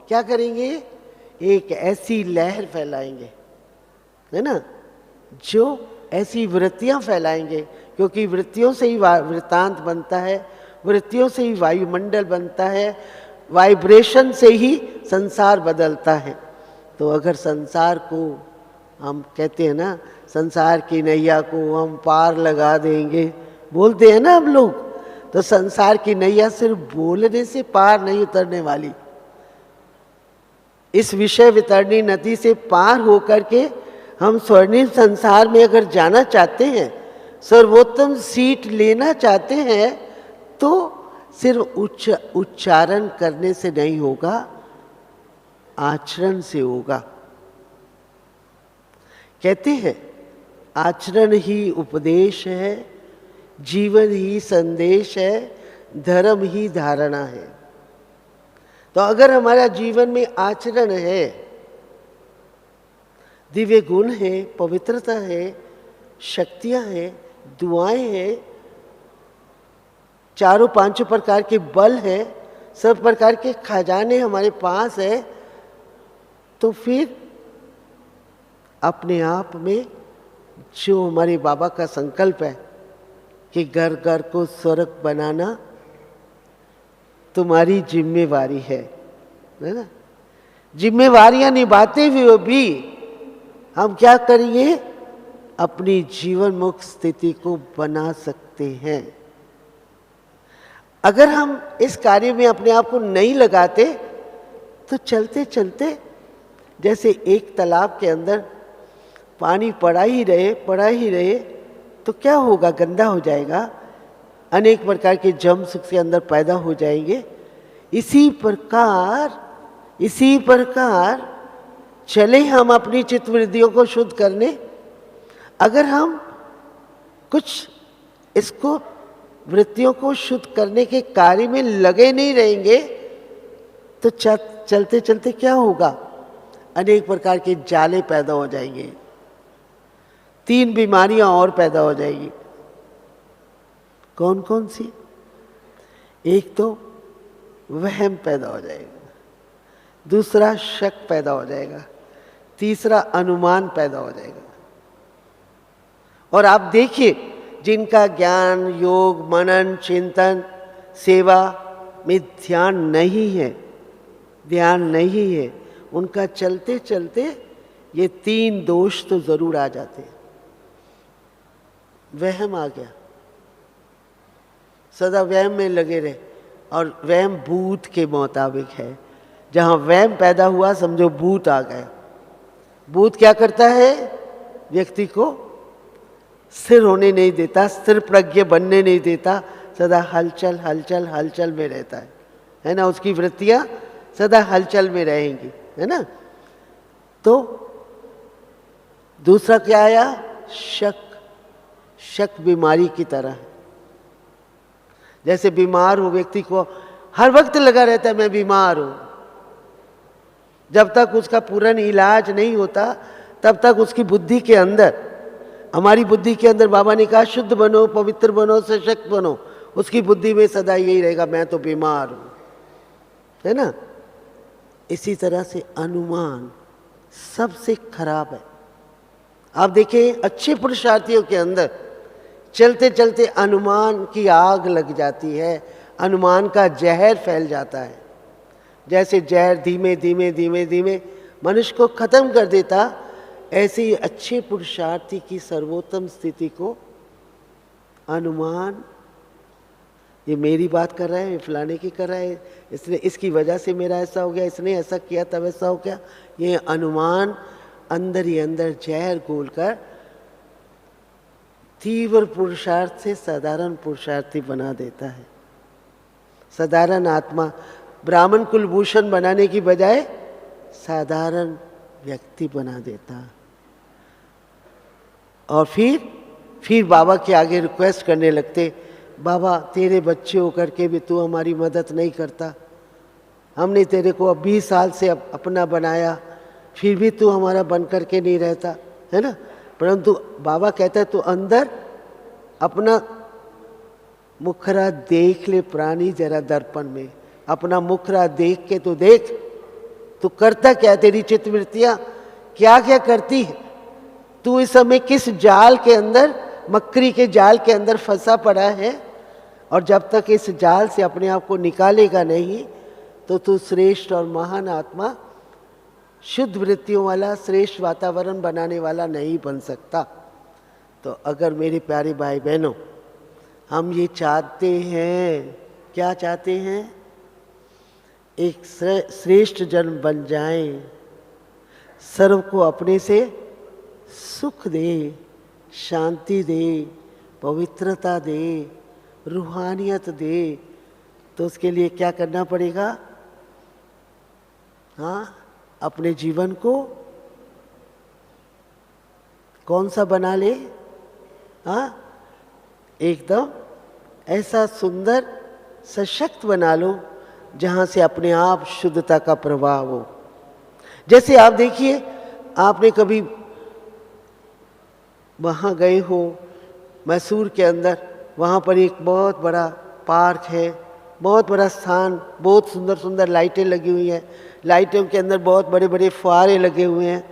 क्या करेंगे? एक ऐसी लहर फैलाएंगे, है ना, जो ऐसी वृत्तियां फैलाएंगे, क्योंकि वृत्तियों से ही वृत्तांत बनता है, वृत्तियों से ही वायुमंडल बनता है, वाइब्रेशन से ही संसार बदलता है। तो अगर संसार को हम कहते हैं ना, संसार की नैया को हम पार लगा देंगे, बोलते हैं ना हम लोग, तो संसार की नैया सिर्फ बोलने से पार नहीं उतरने वाली। इस विषय वितरणी नदी से पार होकर के हम स्वर्णिम संसार में अगर जाना चाहते हैं, सर्वोत्तम सीट लेना चाहते हैं, तो सिर्फ उच्चारण करने से नहीं होगा, आचरण से होगा। कहते हैं आचरण ही उपदेश है, जीवन ही संदेश है, धर्म ही धारणा है। तो अगर हमारा जीवन में आचरण है, दिव्य गुण है, पवित्रता है, शक्तियां हैं, दुआएं हैं, चारों पांचों प्रकार के बल है, सब प्रकार के खजाने हमारे पास है, तो फिर अपने आप में जो हमारे बाबा का संकल्प है कि घर घर को स्वर्ग बनाना तुम्हारी जिम्मेवारी है ना, जिम्मेवारियां निभाते हुए भी हम क्या करेंगे? अपनी जीवन मुक्त स्थिति को बना सकते हैं। अगर हम इस कार्य में अपने आप को नहीं लगाते, तो चलते चलते जैसे एक तालाब के अंदर पानी पड़ा ही रहे, तो क्या होगा? गंदा हो जाएगा, अनेक प्रकार के जर्म्स उसके अंदर पैदा हो जाएंगे। इसी प्रकार चले हम अपनी चित्तवृत्तियों को शुद्ध करने। अगर हम कुछ इसको वृत्तियों को शुद्ध करने के कार्य में लगे नहीं रहेंगे, तो चलते चलते क्या होगा? अनेक प्रकार के जाले पैदा हो जाएंगे, 3 बीमारियां और पैदा हो जाएगी। कौन कौन सी? एक तो वहम पैदा हो जाएगा, दूसरा शक पैदा हो जाएगा, तीसरा अनुमान पैदा हो जाएगा। और आप देखिए, जिनका ज्ञान, योग, मनन, चिंतन, सेवा में ध्यान नहीं है, उनका चलते चलते ये 3 दोष तो जरूर आ जाते हैं। वहम आ गया, सदा वहम में लगे रहे, और वहम भूत के मुताबिक है। जहाँ वहम पैदा हुआ समझो भूत आ गया। भूत क्या करता है? व्यक्ति को स्थिर होने नहीं देता, स्थिर प्रज्ञ बनने नहीं देता, सदा हलचल हलचल हलचल में रहता है ना। उसकी वृत्तियां सदा हलचल में रहेंगी, है ना। तो दूसरा क्या आया? शक। शक बीमारी की तरह है। जैसे बीमार हो व्यक्ति को हर वक्त लगा रहता है मैं बीमार हूं, जब तक उसका पूर्ण इलाज नहीं होता तब तक उसकी बुद्धि के अंदर, हमारी बुद्धि के अंदर बाबा ने कहा शुद्ध बनो, पवित्र बनो, सशक्त बनो, उसकी बुद्धि में सदा यही रहेगा मैं तो बीमार हूं, है ना। इसी तरह से अनुमान सबसे खराब है। आप देखिए अच्छे पुरुषार्थियों के अंदर चलते चलते अनुमान की आग लग जाती है, अनुमान का जहर फैल जाता है। जैसे जहर धीमे धीमे धीमे धीमे मनुष्य को खत्म कर देता, ऐसे ही अच्छे पुरुषार्थी की सर्वोत्तम स्थिति को अनुमान, ये मेरी बात कर रहा है, फलाने की कर रहा है, इसने इसकी वजह से मेरा ऐसा हो गया, इसने ऐसा किया तब ऐसा हो गया, ये अनुमान अंदर ही अंदर जहर घोलकर तीव्र पुरुषार्थ से साधारण पुरुषार्थी बना देता है। साधारण आत्मा ब्राह्मण कुलभूषण बनाने की बजाय साधारण व्यक्ति बना देता। और फिर बाबा के आगे रिक्वेस्ट करने लगते, बाबा तेरे बच्चे होकर के भी तू हमारी मदद नहीं करता, हमने तेरे को अब 20 साल से अपना बनाया, फिर भी तू हमारा बन करके नहीं रहता, है ना। परंतु बाबा कहता है तू अंदर अपना मुखरा देख ले प्राणी जरा दर्पण में, अपना मुखरा देख के तो देख तू करता क्या, तेरी चित्तवृत्तियां क्या क्या करती है, तू इस समय किस जाल के अंदर, मकड़ी के जाल के अंदर फंसा पड़ा है। और जब तक इस जाल से अपने आप को निकालेगा नहीं तो तू श्रेष्ठ और महान आत्मा, शुद्ध वृत्तियों वाला श्रेष्ठ वातावरण बनाने वाला नहीं बन सकता। तो अगर मेरे प्यारे भाई बहनों हम ये चाहते हैं, क्या चाहते हैं, एक श्रेष्ठ जन बन जाएं, सर्व को अपने से सुख दे, शांति दे, पवित्रता दे, रूहानियत दे, तो उसके लिए क्या करना पड़ेगा? हाँ, अपने जीवन को कौन सा बना ले? हाँ, एकदम ऐसा सुंदर सशक्त बना लो जहाँ से अपने आप शुद्धता का प्रवाह हो। जैसे आप देखिए, आपने कभी वहाँ गए हो मैसूर के अंदर, वहाँ पर एक बहुत बड़ा पार्क है, बहुत बड़ा स्थान, बहुत सुंदर सुंदर लाइटें लगी हुई हैं, लाइटों के अंदर बहुत बड़े बड़े फुहारे लगे हुए हैं,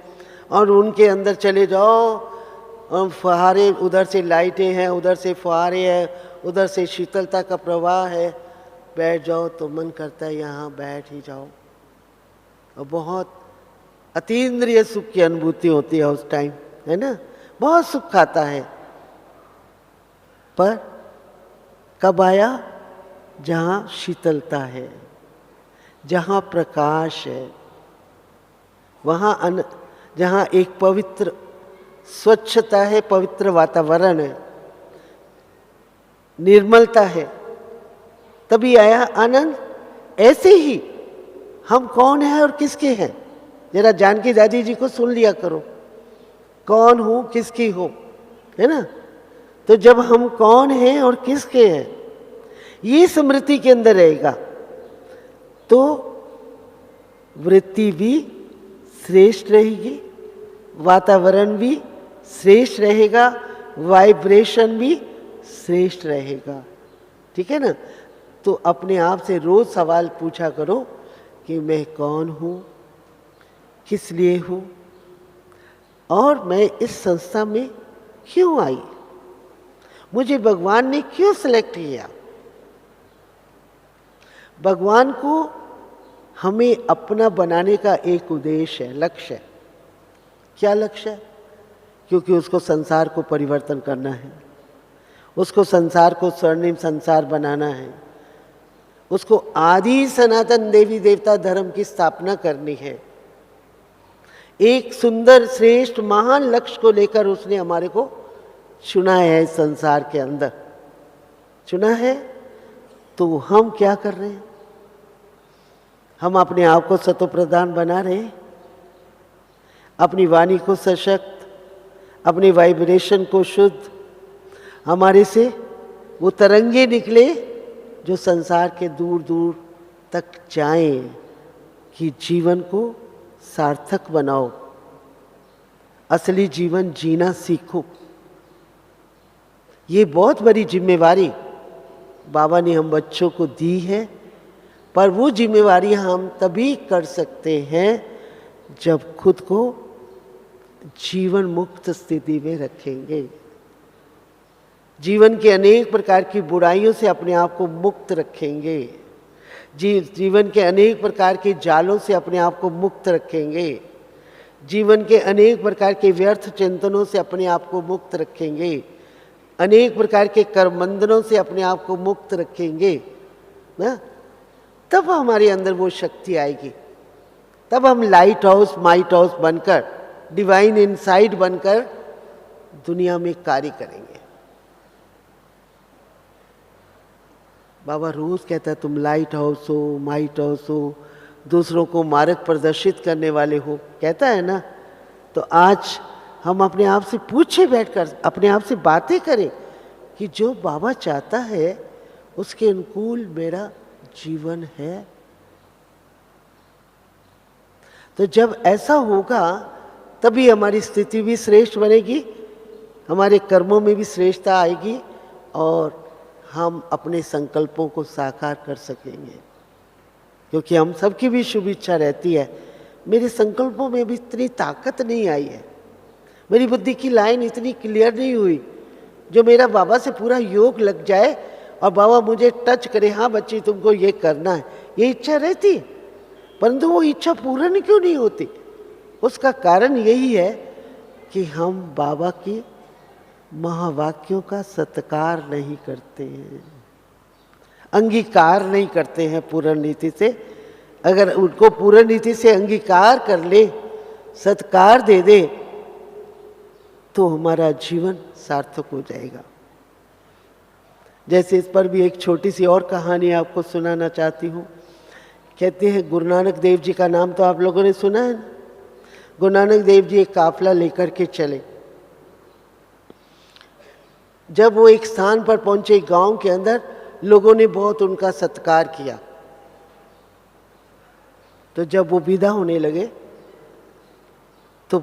और उनके अंदर चले जाओ, फुहारे, उधर से लाइटें हैं, उधर से फुहारे हैं, उधर से शीतलता का प्रवाह है, बैठ जाओ तो मन करता है यहाँ बैठ ही जाओ, और बहुत अतीन्द्रिय सुख की अनुभूति होती है उस टाइम, है ना, बहुत सुख आता है। पर कब आया? जहाँ शीतलता है, जहाँ प्रकाश है, वहाँ जहाँ एक पवित्र स्वच्छता है, पवित्र वातावरण है, निर्मलता है, तभी आया आनंद। ऐसे ही हम कौन हैं और किसके हैं, जरा जानकी दादी जी को सुन लिया करो, कौन हूँ किसकी हूँ, है ना। तो जब हम कौन हैं और किसके हैं ये स्मृति के अंदर रहेगा तो वृत्ति भी श्रेष्ठ रहेगी, वातावरण भी श्रेष्ठ रहेगा, वाइब्रेशन भी श्रेष्ठ रहेगा, ठीक है ना। तो अपने आप से रोज सवाल पूछा करो कि मैं कौन हूँ, किस लिए हूँ, और मैं इस संस्था में क्यों आई, मुझे भगवान ने क्यों सिलेक्ट किया। भगवान को हमें अपना बनाने का एक उद्देश्य है, लक्ष्य है। क्या लक्ष्य है? क्योंकि उसको संसार को परिवर्तन करना है, उसको संसार को स्वर्णिम संसार बनाना है, उसको आदि सनातन देवी देवता धर्म की स्थापना करनी है। एक सुंदर श्रेष्ठ महान लक्ष्य को लेकर उसने हमारे को चुना है, इस संसार के अंदर चुना है। तो हम क्या कर रहे हैं? हम अपने आप को सतो प्रधान बना रहे हैं, अपनी वाणी को सशक्त, अपनी वाइब्रेशन को शुद्ध, हमारे से वो तरंगे निकले जो संसार के दूर दूर तक जाएं, कि जीवन को सार्थक बनाओ, असली जीवन जीना सीखो। ये बहुत बड़ी जिम्मेवारी बाबा ने हम बच्चों को दी है, पर वो जिम्मेवारी हम तभी कर सकते हैं जब खुद को जीवन मुक्त स्थिति में रखेंगे। जीवन के अनेक प्रकार की बुराइयों से अपने आप को मुक्त रखेंगे, जीवन के अनेक प्रकार के जालों से अपने आप को मुक्त रखेंगे, जीवन के अनेक प्रकार के व्यर्थ चिंतनों से अपने आप को मुक्त रखेंगे, अनेक प्रकार के कर्मबंधनों से अपने आप को मुक्त रखेंगे ना, तब हमारे अंदर वो शक्ति आएगी। तब हम लाइट हाउस माइट हाउस बनकर, डिवाइन इनसाइड बनकर दुनिया में कार्य करेंगे। बाबा रोज कहता है तुम लाइट हाउस हो, माइट हाउस हो, दूसरों को मार्ग प्रदर्शित करने वाले हो, कहता है ना। तो आज हम अपने आप से पूछे, बैठकर अपने आप से बातें करें कि जो बाबा चाहता है उसके अनुकूल मेरा जीवन है। तो जब ऐसा होगा तभी हमारी स्थिति भी श्रेष्ठ बनेगी, हमारे कर्मों में भी श्रेष्ठता आएगी और हम अपने संकल्पों को साकार कर सकेंगे। क्योंकि हम सबकी भी शुभ इच्छा रहती है। मेरे संकल्पों में भी इतनी ताकत नहीं आई है, मेरी बुद्धि की लाइन इतनी क्लियर नहीं हुई जो मेरा बाबा से पूरा योग लग जाए और बाबा मुझे टच करे, हाँ बच्ची तुमको ये करना है, ये इच्छा रहती है, परंतु वो इच्छा पूर्ण क्यों नहीं होती? उसका कारण यही है कि हम बाबा की महावाक्यों का सत्कार नहीं करते हैं, अंगीकार नहीं करते हैं पूर्ण नीति से। अगर उनको पूर्ण नीति से अंगीकार कर ले, सत्कार दे दे, तो हमारा जीवन सार्थक हो जाएगा। जैसे इस पर भी एक छोटी सी और कहानी आपको सुनाना चाहती हूँ। कहते हैं गुरु नानक देव जी का नाम तो आप लोगों ने सुना है ना। गुरु नानक देव जी एक काफिला लेकर के चले। जब वो एक स्थान पर पहुंचे, गांव के अंदर, लोगों ने बहुत उनका सत्कार किया। तो जब वो विदा होने लगे तो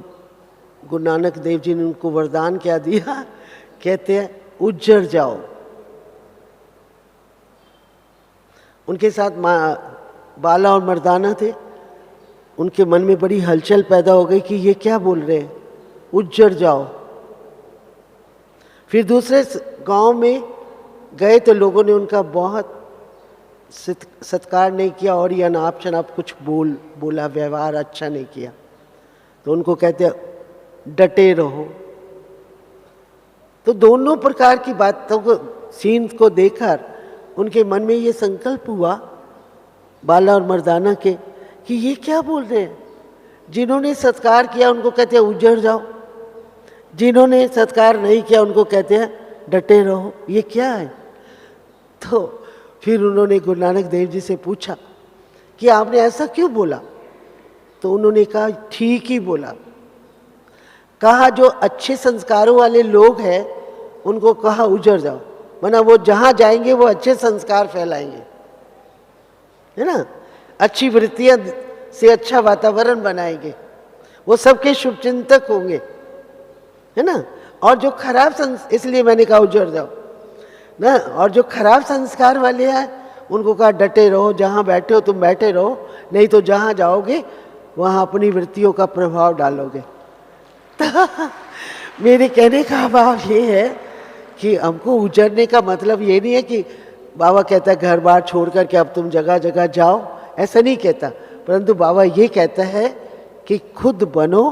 गुरु नानक देव जी ने उनको वरदान क्या दिया? कहते हैं उज्जर जाओ। उनके साथ बाला और मर्दाना थे। उनके मन में बड़ी हलचल पैदा हो गई कि ये क्या बोल रहे हैं, उज्जर जाओ। फिर दूसरे गांव में गए तो लोगों ने उनका बहुत सत्कार नहीं किया और ये अनाप शनाप कुछ बोला, व्यवहार अच्छा नहीं किया। तो उनको कहते हैं डटे रहो। तो दोनों प्रकार की बातों को, सीन को देखकर उनके मन में ये संकल्प हुआ, बाला और मर्दाना के, कि ये क्या बोल रहे हैं। जिन्होंने सत्कार किया उनको कहते हैं उजड़ जाओ, जिन्होंने सत्कार नहीं किया उनको कहते हैं डटे रहो। ये क्या है? तो फिर उन्होंने गुरु नानक देव जी से पूछा कि आपने ऐसा क्यों बोला? तो उन्होंने कहा ठीक ही बोला। कहा जो अच्छे संस्कारों वाले लोग हैं उनको कहा उजड़ जाओ, वरना वो जहां जाएंगे वो अच्छे संस्कार फैलाएंगे, है ना, अच्छी वृत्तियां से अच्छा वातावरण बनाएंगे, वो सबके शुभचिंतक होंगे, है ना। और जो खराब इसलिए मैंने कहा उजड़ जाओ ना। और जो खराब संस्कार वाले हैं उनको कहा डटे रहो, जहां बैठे हो तुम बैठे रहो, नहीं तो जहां जाओगे वहां अपनी वृत्तियों का प्रभाव डालोगे। मेरे कहने का भाव ये है कि हमको उजड़ने का मतलब ये नहीं है कि बाबा कहता है घर बार छोड़ कर के अब तुम जगह जगह जाओ, ऐसा नहीं कहता, परंतु बाबा ये कहता है कि खुद बनो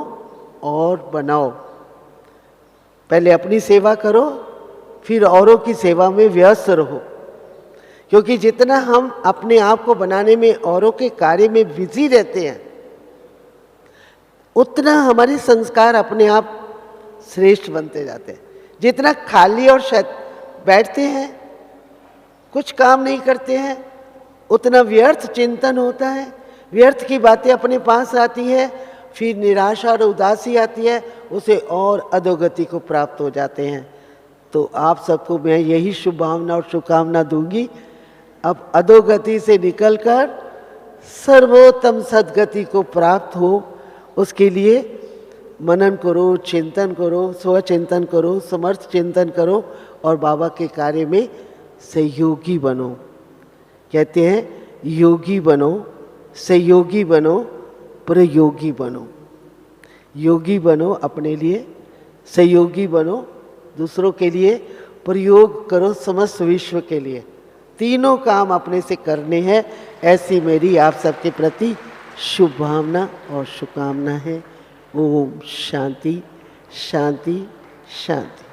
और बनाओ। पहले अपनी सेवा करो, फिर औरों की सेवा में व्यस्त रहो। क्योंकि जितना हम अपने आप को बनाने में, औरों के कार्य में बिजी रहते हैं, उतना हमारे संस्कार अपने आप श्रेष्ठ बनते जाते हैं। जितना खाली और बैठते हैं, कुछ काम नहीं करते हैं, उतना व्यर्थ चिंतन होता है, व्यर्थ की बातें अपने पास आती है, फिर निराशा और उदासी आती है, उसे और अधोगति को प्राप्त हो जाते हैं। तो आप सबको मैं यही शुभ भावना और शुभकामना दूंगी। अब अधोगति से निकलकर सर्वोत्तम सद्गति को प्राप्त हो, उसके लिए मनन करो, चिंतन करो, स्वचिंतन करो, समर्थ चिंतन करो और बाबा के कार्य में सहयोगी बनो। कहते हैं योगी बनो, सहयोगी बनो, प्रयोगी बनो। योगी बनो अपने लिए, सहयोगी बनो दूसरों के लिए, प्रयोग करो समस्त विश्व के लिए। तीनों काम अपने से करने हैं। ऐसी मेरी आप सबके प्रति शुभ भावना और शुभकामना है। ओम शांति शांति शांति।